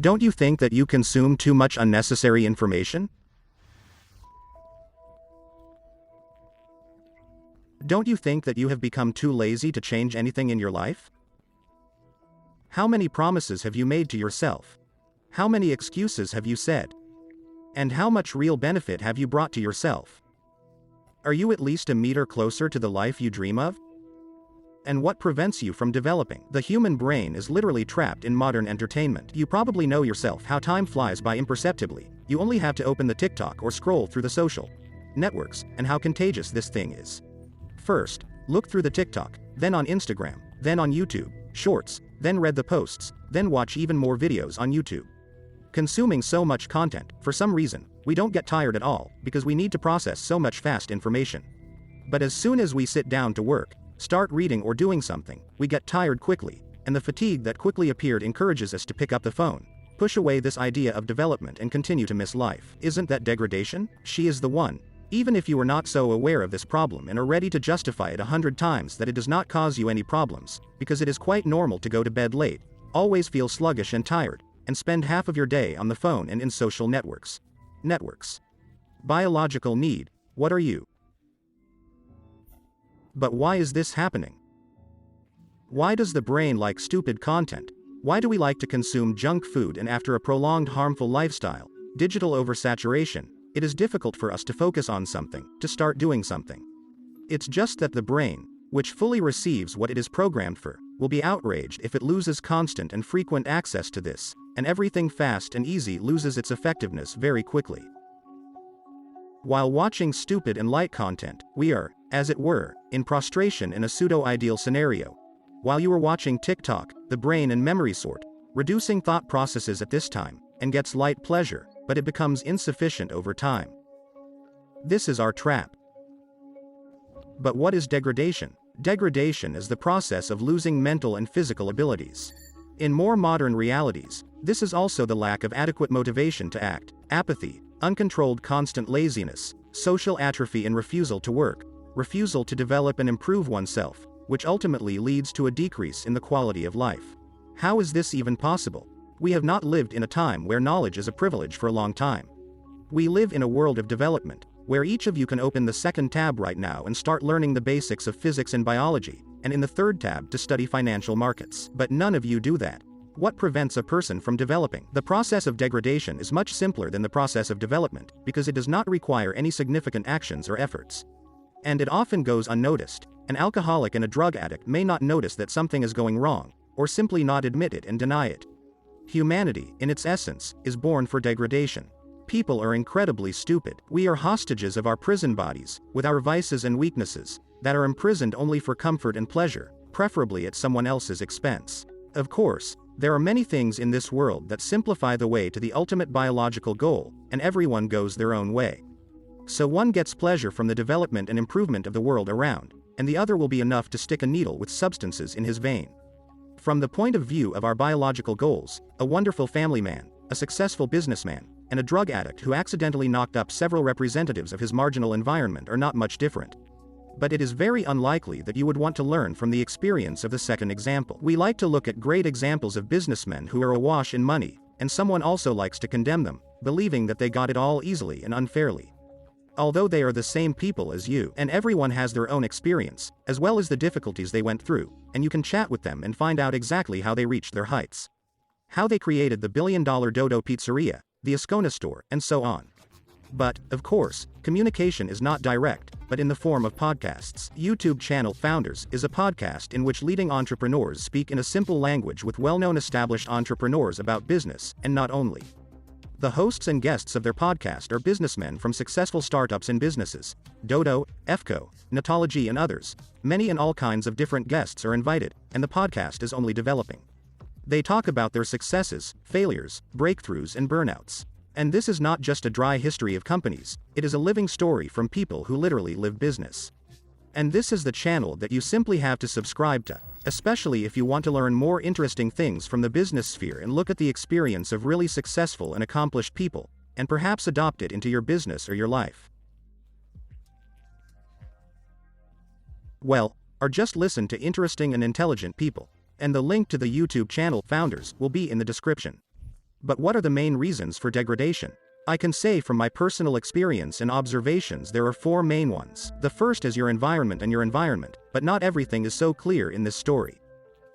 Don't you think that you consume too much unnecessary information? Don't you think that you have become too lazy to change anything in your life? How many promises have you made to yourself? How many excuses have you said? And how much real benefit have you brought to yourself? Are you at least a meter closer to the life you dream of? And what prevents you from developing? The human brain is literally trapped in modern entertainment. You probably know yourself how time flies by imperceptibly. You only have to open the TikTok or scroll through the social networks, and how contagious this thing is. First, look through the TikTok, then on Instagram, then on YouTube, Shorts, then read the posts, then watch even more videos on YouTube. Consuming so much content, for some reason, we don't get tired at all, because we need to process so much fast information. But as soon as we sit down to work, start reading or doing something, we get tired quickly, and the fatigue that quickly appeared encourages us to pick up the phone, push away this idea of development and continue to miss life. Isn't that degradation? She is the one. Even if you are not so aware of this problem and are ready to justify it 100 times that it does not cause you any problems, because it is quite normal to go to bed late, always feel sluggish and tired, and spend half of your day on the phone and in social networks. Biological need, what are you? But why is this happening? Why does the brain like stupid content? Why do we like to consume junk food, and after a prolonged harmful lifestyle, digital oversaturation, it is difficult for us to focus on something, to start doing something? It's just that the brain, which fully receives what it is programmed for, will be outraged if it loses constant and frequent access to this, and everything fast and easy loses its effectiveness very quickly. While watching stupid and light content, we are, as it were, in prostration in a pseudo-ideal scenario. While you are watching TikTok, the brain and memory sort, reducing thought processes at this time, and gets light pleasure, but it becomes insufficient over time. This is our trap. But what is degradation? Degradation is the process of losing mental and physical abilities. In more modern realities, this is also the lack of adequate motivation to act, apathy, uncontrolled constant laziness, social atrophy and refusal to work, refusal to develop and improve oneself, which ultimately leads to a decrease in the quality of life. How is this even possible? We have not lived in a time where knowledge is a privilege for a long time. We live in a world of development, where each of you can open the second tab right now and start learning the basics of physics and biology, and in the third tab to study financial markets. But none of you do that. What prevents a person from developing? The process of degradation is much simpler than the process of development, because it does not require any significant actions or efforts. And it often goes unnoticed. An alcoholic and a drug addict may not notice that something is going wrong, or simply not admit it and deny it. Humanity, in its essence, is born for degradation. People are incredibly stupid. We are hostages of our prison bodies, with our vices and weaknesses, that are imprisoned only for comfort and pleasure, preferably at someone else's expense. Of course, there are many things in this world that simplify the way to the ultimate biological goal, and everyone goes their own way. So one gets pleasure from the development and improvement of the world around, and the other will be enough to stick a needle with substances in his vein. From the point of view of our biological goals, a wonderful family man, a successful businessman, and a drug addict who accidentally knocked up several representatives of his marginal environment are not much different. But it is very unlikely that you would want to learn from the experience of the second example. We like to look at great examples of businessmen who are awash in money, and someone also likes to condemn them, believing that they got it all easily and unfairly. Although they are the same people as you, and everyone has their own experience, as well as the difficulties they went through, and you can chat with them and find out exactly how they reached their heights. How they created the billion-dollar Dodo Pizzeria, the Ascona store, and so on. But, of course, communication is not direct, but in the form of podcasts. YouTube channel Founders is a podcast in which leading entrepreneurs speak in a simple language with well-known established entrepreneurs about business, and not only. The hosts and guests of their podcast are businessmen from successful startups and businesses, Dodo, EFCO, Natology and others. Many and all kinds of different guests are invited, and the podcast is only developing. They talk about their successes, failures, breakthroughs and burnouts. And this is not just a dry history of companies, it is a living story from people who literally live business. And this is the channel that you simply have to subscribe to, especially if you want to learn more interesting things from the business sphere and look at the experience of really successful and accomplished people, and perhaps adopt it into your business or your life. Well, or just listen to interesting and intelligent people, and the link to the YouTube channel Founders will be in the description. But what are the main reasons for degradation? I can say from my personal experience and observations there are four main ones. The first is your environment, but not everything is so clear in this story.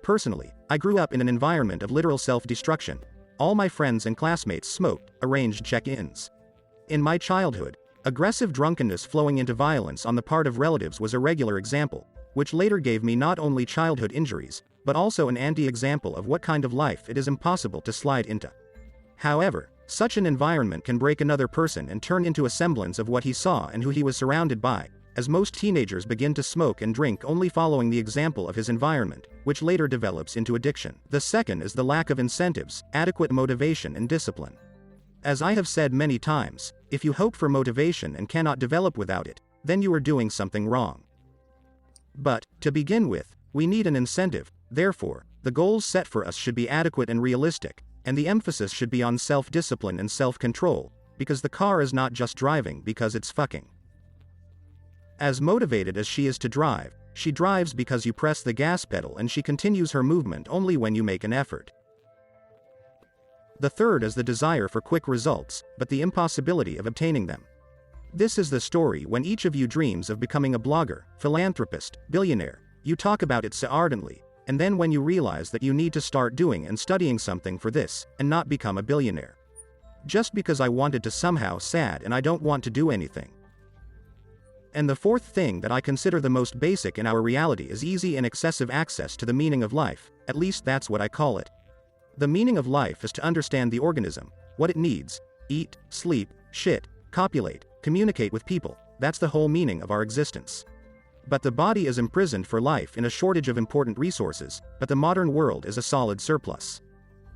Personally, I grew up in an environment of literal self-destruction. All my friends and classmates smoked, arranged check-ins. In my childhood, aggressive drunkenness flowing into violence on the part of relatives was a regular example, which later gave me not only childhood injuries, but also an anti-example of what kind of life it is impossible to slide into. However, such an environment can break another person and turn into a semblance of what he saw and who he was surrounded by, as most teenagers begin to smoke and drink only following the example of his environment, which later develops into addiction. The second is the lack of incentives, adequate motivation and discipline. As I have said many times, if you hope for motivation and cannot develop without it, then you are doing something wrong. But, to begin with, we need an incentive. Therefore, the goals set for us should be adequate and realistic, and the emphasis should be on self-discipline and self-control, because the car is not just driving because it's fucking. As motivated as she is to drive, she drives because you press the gas pedal, and she continues her movement only when you make an effort. The third is the desire for quick results, but the impossibility of obtaining them. This is the story when each of you dreams of becoming a blogger, philanthropist, billionaire. You talk about it so ardently, and then when you realize that you need to start doing and studying something for this, and not become a billionaire. Just because I wanted to somehow sad and I don't want to do anything. And the fourth thing that I consider the most basic in our reality is easy and excessive access to the meaning of life, at least that's what I call it. The meaning of life is to understand the organism, what it needs, eat, sleep, shit, copulate, communicate with people, that's the whole meaning of our existence. But the body is imprisoned for life in a shortage of important resources, but the modern world is a solid surplus.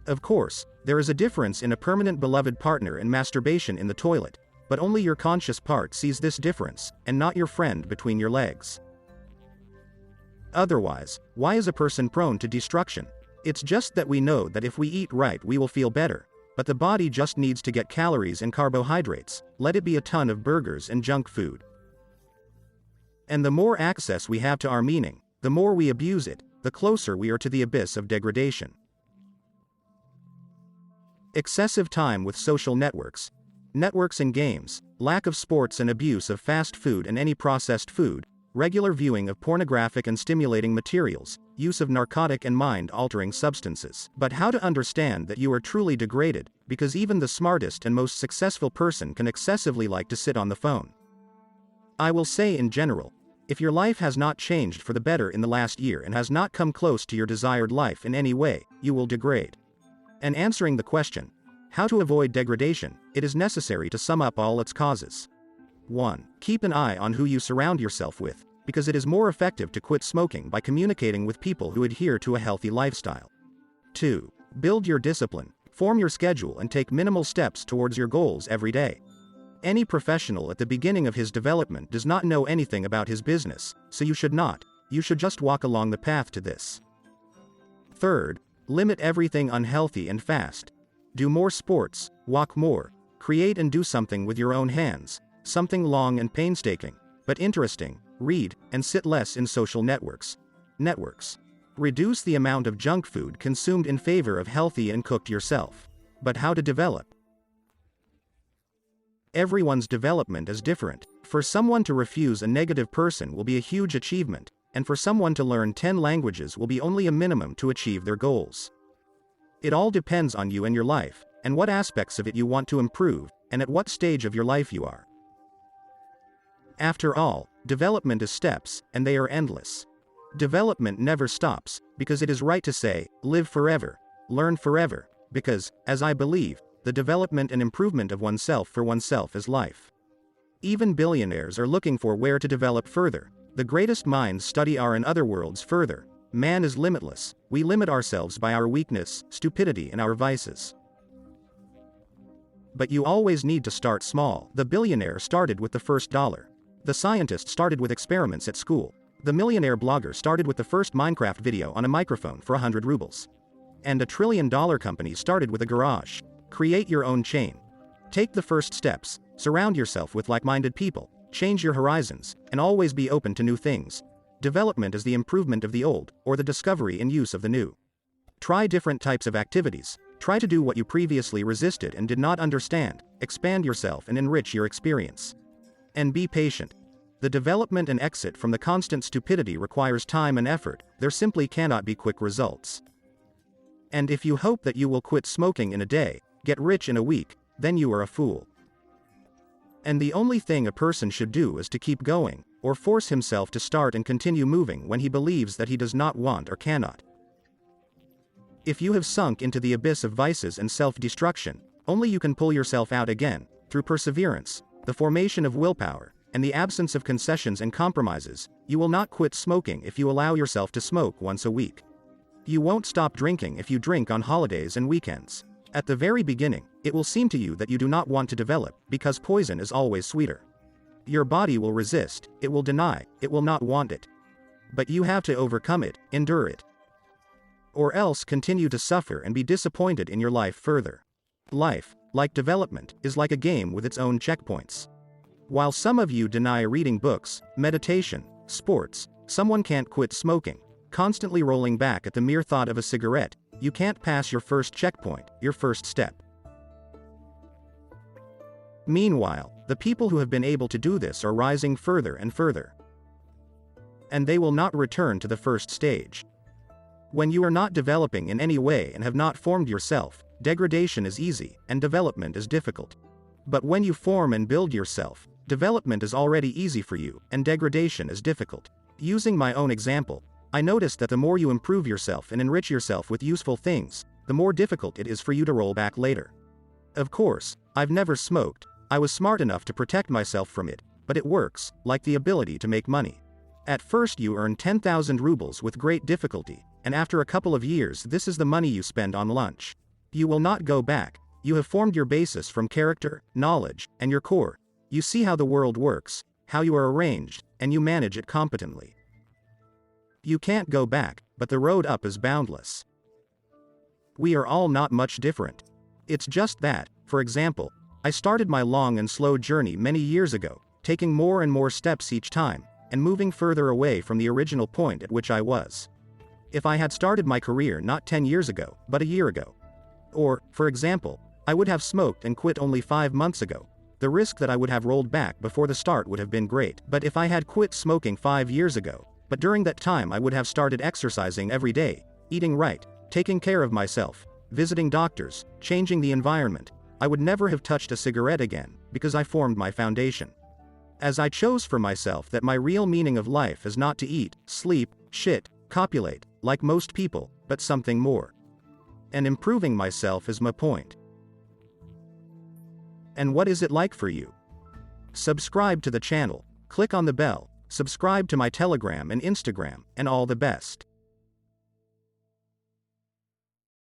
Of course, there is a difference in a permanent beloved partner and masturbation in the toilet, but only your conscious part sees this difference, and not your friend between your legs. Otherwise, why is a person prone to destruction? It's just that we know that if we eat right we will feel better, but the body just needs to get calories and carbohydrates, let it be a ton of burgers and junk food. And the more access we have to our meaning, the more we abuse it, the closer we are to the abyss of degradation. Excessive time with social networks and games, lack of sports and abuse of fast food and any processed food, regular viewing of pornographic and stimulating materials, use of narcotic and mind-altering substances. But how to understand that you are truly degraded, because even the smartest and most successful person can excessively like to sit on the phone. I will say in general, if your life has not changed for the better in the last year and has not come close to your desired life in any way, you will degrade. And answering the question, how to avoid degradation, it is necessary to sum up all its causes. 1. Keep an eye on who you surround yourself with, because it is more effective to quit smoking by communicating with people who adhere to a healthy lifestyle. 2. Build your discipline, form your schedule and take minimal steps towards your goals every day. Any professional at the beginning of his development does not know anything about his business, so you should just walk along the path to this. 3. Limit everything unhealthy and fast. Do more sports, walk more, create and do something with your own hands, something long and painstaking, but interesting, read, and sit less in social networks. Reduce the amount of junk food consumed in favor of healthy and cooked yourself. But how to develop? Everyone's development is different. For someone to refuse a negative person will be a huge achievement, and for someone to learn 10 languages will be only a minimum to achieve their goals. It all depends on you and your life, and what aspects of it you want to improve, and at what stage of your life you are. After all, development is steps, and they are endless. Development never stops, because it is right to say, live forever, learn forever, because, as I believe, the development and improvement of oneself for oneself is life. Even billionaires are looking for where to develop further. The greatest minds study our and other worlds further. Man is limitless. We limit ourselves by our weakness, stupidity and our vices. But you always need to start small. The billionaire started with the first dollar. The scientist started with experiments at school. The millionaire blogger started with the first Minecraft video on a microphone for 100 rubles. And a $1 trillion company started with a garage. Create your own chain. Take the first steps, surround yourself with like-minded people, change your horizons, and always be open to new things. Development is the improvement of the old, or the discovery and use of the new. Try different types of activities, Try to do what you previously resisted and did not understand, expand yourself and enrich your experience. And be patient. The development and exit from the constant stupidity requires time and effort, there simply cannot be quick results. And if you hope that you will quit smoking in a day, get rich in a week, then you are a fool. And the only thing a person should do is to keep going, or force himself to start and continue moving when he believes that he does not want or cannot. If you have sunk into the abyss of vices and self-destruction, only you can pull yourself out again, through perseverance, the formation of willpower, and the absence of concessions and compromises. You will not quit smoking if you allow yourself to smoke once a week. You won't stop drinking if you drink on holidays and weekends. At the very beginning, it will seem to you that you do not want to develop, because poison is always sweeter. Your body will resist, it will deny, it will not want it. But you have to overcome it, endure it. Or else continue to suffer and be disappointed in your life further. Life, like development, is like a game with its own checkpoints. While some of you deny reading books, meditation, sports, someone can't quit smoking, constantly rolling back at the mere thought of a cigarette, you can't pass your first checkpoint, your first step. Meanwhile, the people who have been able to do this are rising further and further. And they will not return to the first stage. When you are not developing in any way and have not formed yourself, degradation is easy, and development is difficult. But when you form and build yourself, development is already easy for you, and degradation is difficult. Using my own example, I noticed that the more you improve yourself and enrich yourself with useful things, the more difficult it is for you to roll back later. Of course, I've never smoked, I was smart enough to protect myself from it, but it works, like the ability to make money. At first you earn 10,000 rubles with great difficulty, and after a couple of years this is the money you spend on lunch. You will not go back, you have formed your basis from character, knowledge, and your core. You see how the world works, how you are arranged, and you manage it competently. You can't go back, but the road up is boundless. We are all not much different. It's just that, for example, I started my long and slow journey many years ago, taking more and more steps each time, and moving further away from the original point at which I was. If I had started my career not 10 years ago, but a year ago, or, for example, I would have smoked and quit only 5 months ago, the risk that I would have rolled back before the start would have been great. But if I had quit smoking 5 years ago, but during that time I would have started exercising every day, eating right, taking care of myself, visiting doctors, changing the environment, I would never have touched a cigarette again, because I formed my foundation. As I chose for myself that my real meaning of life is not to eat, sleep, shit, copulate, like most people, but something more. And improving myself is my point. And what is it like for you? Subscribe to the channel, click on the bell, subscribe to my Telegram and Instagram, and all the best.